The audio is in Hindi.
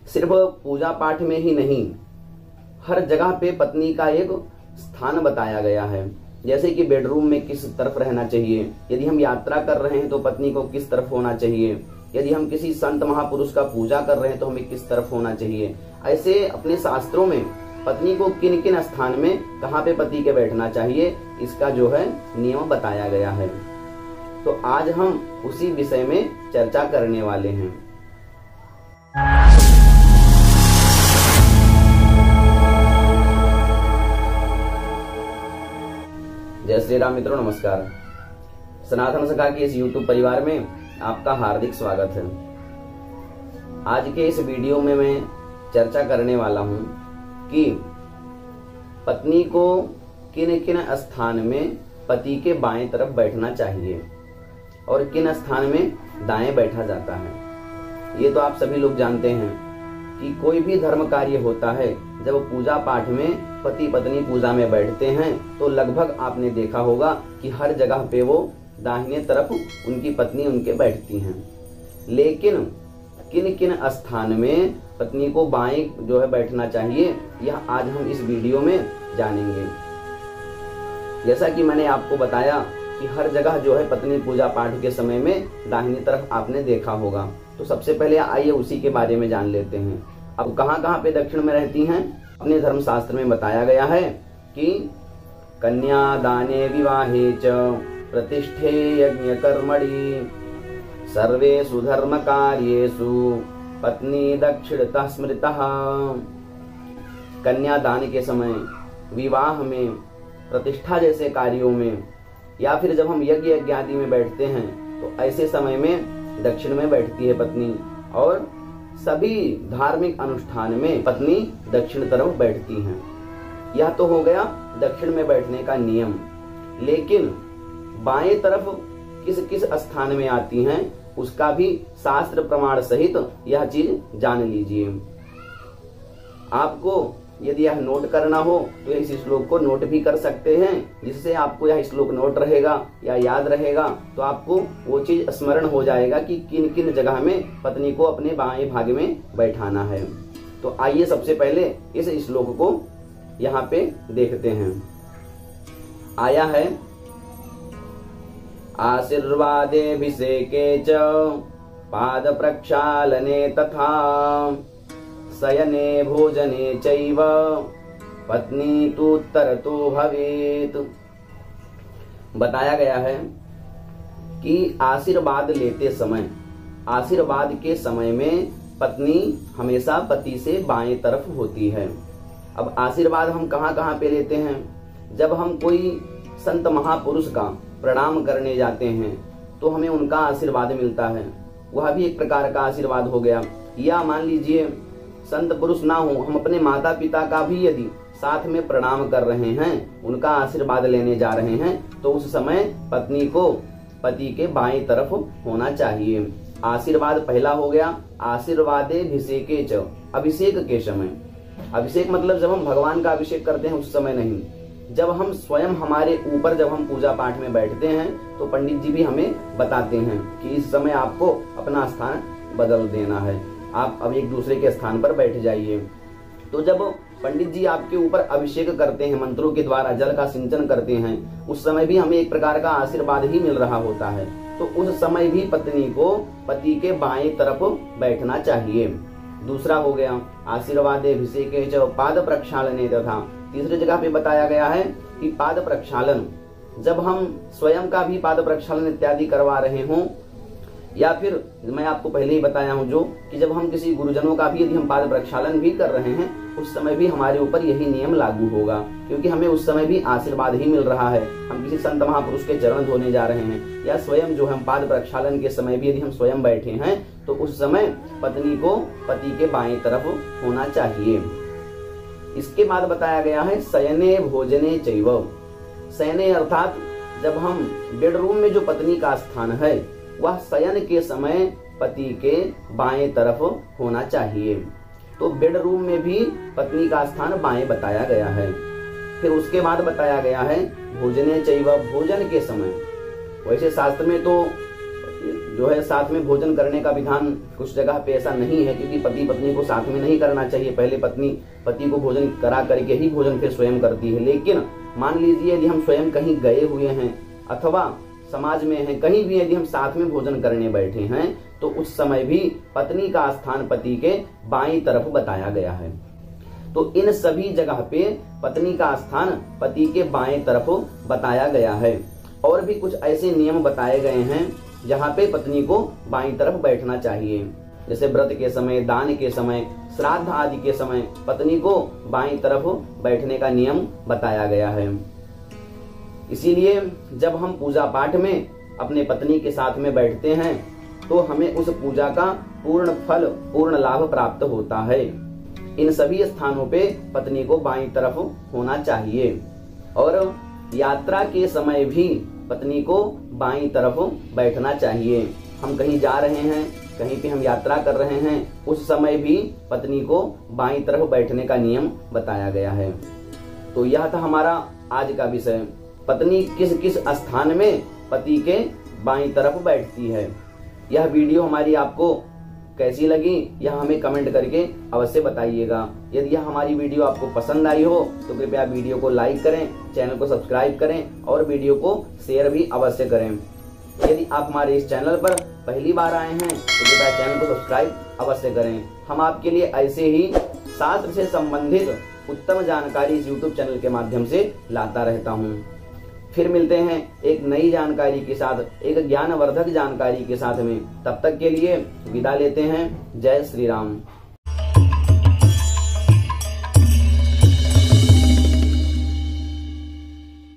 सिर्फ पूजा पाठ में ही नहीं, हर जगह पे पत्नी का एक स्थान बताया गया है। जैसे कि बेडरूम में किस तरफ रहना चाहिए, यदि हम यात्रा कर रहे हैं तो पत्नी को किस तरफ होना चाहिए, यदि हम किसी संत महापुरुष का पूजा कर रहे हैं तो हमें किस तरफ होना चाहिए। ऐसे अपने शास्त्रों में पत्नी को किन किन स्थान में कहाँ पे पति के बैठना चाहिए, इसका जो है नियम बताया गया है। तो आज हम उसी विषय में चर्चा करने वाले हैं। जय श्री राम मित्रों, नमस्कार। सनातन सखा के इस YouTube परिवार में आपका हार्दिक स्वागत है। आज के इस वीडियो में मैं चर्चा करने वाला हूं कि पत्नी को किन किन स्थान में पति के बाएं तरफ बैठना चाहिए और किन स्थान में दाएं बैठा जाता है। ये तो आप सभी लोग जानते हैं कि कोई भी धर्म कार्य होता है, जब पूजा पाठ में पति पत्नी पूजा में बैठते हैं तो लगभग आपने देखा होगा कि हर जगह पे वो दाहिने तरफ उनकी पत्नी उनके बैठती हैं। लेकिन किन किन स्थान में पत्नी को बाएं जो है बैठना चाहिए, यह आज हम इस वीडियो में जानेंगे। जैसा कि मैंने आपको बताया कि हर जगह जो है पत्नी पूजा पाठ के समय में दाहिनी तरफ आपने देखा होगा। तो सबसे पहले आइए उसी के बारे में जान लेते हैं। अब कहाँ कहाँ पे दक्षिण में रहती हैं? अपने धर्मशास्त्र में बताया गया है कि कन्या दाने विवाहे च प्रतिष्ठे यज्ञ कर्मणि सर्वेषु धर्म कार्येषु पत्नी दक्षिणतः स्मृतः। कन्या दान के समय, विवाह में, प्रतिष्ठा जैसे कार्यों में, या फिर जब हम यज्ञ आदि में बैठते हैं तो ऐसे समय में दक्षिण में बैठती है पत्नी, और सभी धार्मिक अनुष्ठान में पत्नी दक्षिण तरफ बैठती हैं। यह तो हो गया दक्षिण में बैठने का नियम। लेकिन बाएं तरफ किस किस स्थान में आती हैं, उसका भी शास्त्र प्रमाण सहित यह चीज जान लीजिए। आपको यदि यह नोट करना हो तो इस श्लोक को नोट भी कर सकते हैं, जिससे आपको यह श्लोक नोट रहेगा या याद रहेगा, तो आपको वो चीज स्मरण हो जाएगा कि किन किन जगह में पत्नी को अपने बाएं भाग में बैठाना है। तो आइए सबसे पहले इस श्लोक को यहाँ पे देखते हैं। आया है, आशीर्वादेभिषेके च पाद प्रक्षालने तथा शयने भोजने चैव पत्नी तु उत्तरतो भवेत्। बताया गया है कि आशीर्वाद लेते समय, आशीर्वाद के समय में पत्नी हमेशा पति से बाएं तरफ होती है। अब आशीर्वाद हम कहाँ कहाँ पे लेते हैं? जब हम कोई संत महापुरुष का प्रणाम करने जाते हैं तो हमें उनका आशीर्वाद मिलता है, वह भी एक प्रकार का आशीर्वाद हो गया। या मान लीजिए संत पुरुष ना हो, हम अपने माता पिता का भी यदि साथ में प्रणाम कर रहे हैं, उनका आशीर्वाद लेने जा रहे हैं, तो उस समय पत्नी को पति के बाएं तरफ होना चाहिए। आशीर्वाद पहला हो गया। आशीर्वादेभिषेके च, अभिषेक के समय। अभिषेक मतलब जब हम भगवान का अभिषेक करते हैं उस समय नहीं, जब हम स्वयं हमारे ऊपर जब हम पूजा पाठ में बैठते हैं तो पंडित जी भी हमें बताते हैं कि इस समय आपको अपना स्थान बदल देना है, आप अब एक दूसरे के स्थान पर बैठ जाइए। तो जब पंडित जी आपके ऊपर अभिषेक करते हैं, मंत्रों के द्वारा जल का सिंचन करते हैं, उस समय भी हमें एक प्रकार का आशीर्वाद ही मिल रहा होता है। तो उस समय भी पत्नी को पति के बाएं तरफ बैठना चाहिए। दूसरा हो गया आशीर्वादेभिषेके च पाद प्रक्षालने तथा। तीसरी जगह पे बताया गया है कि पाद प्रक्षालन, जब हम स्वयं का भी पाद प्रक्षालन इत्यादि करवा रहे हों, या फिर मैं आपको पहले ही बताया हूं जो कि जब हम किसी गुरुजनों का भी यदि हम पाद प्रक्षालन भी कर रहे हैं, उस समय भी हमारे ऊपर यही नियम लागू होगा, क्योंकि हमें उस समय भी आशीर्वाद ही मिल रहा है। हम किसी संत महापुरुष के चरण धोने जा रहे हैं, या स्वयं जो हम पाद प्रक्षालन के समय भी यदि हम स्वयं बैठे हैं, तो उस समय पत्नी को पति के बाएं तरफ होना चाहिए। इसके बाद बताया गया है शयने भोजने चैव। शयने अर्थात जब हम बेडरूम में जो पत्नी का स्थान है, वह शयन के समय पति के बाएं तरफ होना चाहिए। तो बेडरूम में भी पत्नी का स्थान बाएं बताया गया है। फिर उसके बाद बताया गया है भोजने चैव, भोजन के समय। वैसे शास्त्र में तो जो है साथ में भोजन करने का विधान कुछ जगह पे ऐसा नहीं है, क्योंकि पति पत्नी को साथ में नहीं करना चाहिए। पहले पत्नी पति को भोजन करा करके ही भोजन फिर स्वयं करती है। लेकिन मान लीजिए यदि हम स्वयं कहीं गए हुए हैं अथवा समाज में हैं, कहीं भी यदि हम साथ में भोजन करने बैठे हैं, तो उस समय भी पत्नी का स्थान पति के बाईं तरफ बताया गया है। तो इन सभी जगह पे पत्नी का स्थान पति के बाएं तरफ बताया गया है। और भी कुछ ऐसे नियम बताए गए हैं जहाँ पे पत्नी को बाईं तरफ बैठना चाहिए, जैसे व्रत के समय, दान के समय, श्राद्ध आदि के समय पत्नी को बाईं तरफ बैठने का नियम बताया गया है। इसीलिए जब हम पूजा पाठ में अपने पत्नी के साथ में बैठते हैं तो हमें उस पूजा का पूर्ण फल, पूर्ण लाभ प्राप्त होता है। इन सभी स्थानों पे पत्नी को बाईं तरफ होना चाहिए। और यात्रा के समय भी पत्नी को बाईं तरफ बैठना चाहिए। हम कहीं जा रहे हैं, कहीं पे हम यात्रा कर रहे हैं, उस समय भी पत्नी को बाईं तरफ बैठने का नियम बताया गया है। तो यह था हमारा आज का विषय, पत्नी किस किस स्थान में पति के बाईं तरफ बैठती है। यह वीडियो हमारी आपको कैसी लगी यह हमें कमेंट करके अवश्य बताइएगा। यदि यह हमारी वीडियो आपको पसंद आई हो तो कृपया वीडियो को लाइक करें, चैनल को सब्सक्राइब करें और वीडियो को शेयर भी अवश्य करें। यदि आप हमारे इस चैनल पर पहली बार आए हैं तो कृपया चैनल को सब्सक्राइब अवश्य करें। हम आपके लिए ऐसे ही शास्त्र से संबंधित उत्तम जानकारी इस यूट्यूब चैनल के माध्यम से लाता रहता हूँ। फिर मिलते हैं एक नई जानकारी के साथ, एक ज्ञानवर्धक जानकारी के साथ में। तब तक के लिए विदा लेते हैं। जय श्री राम।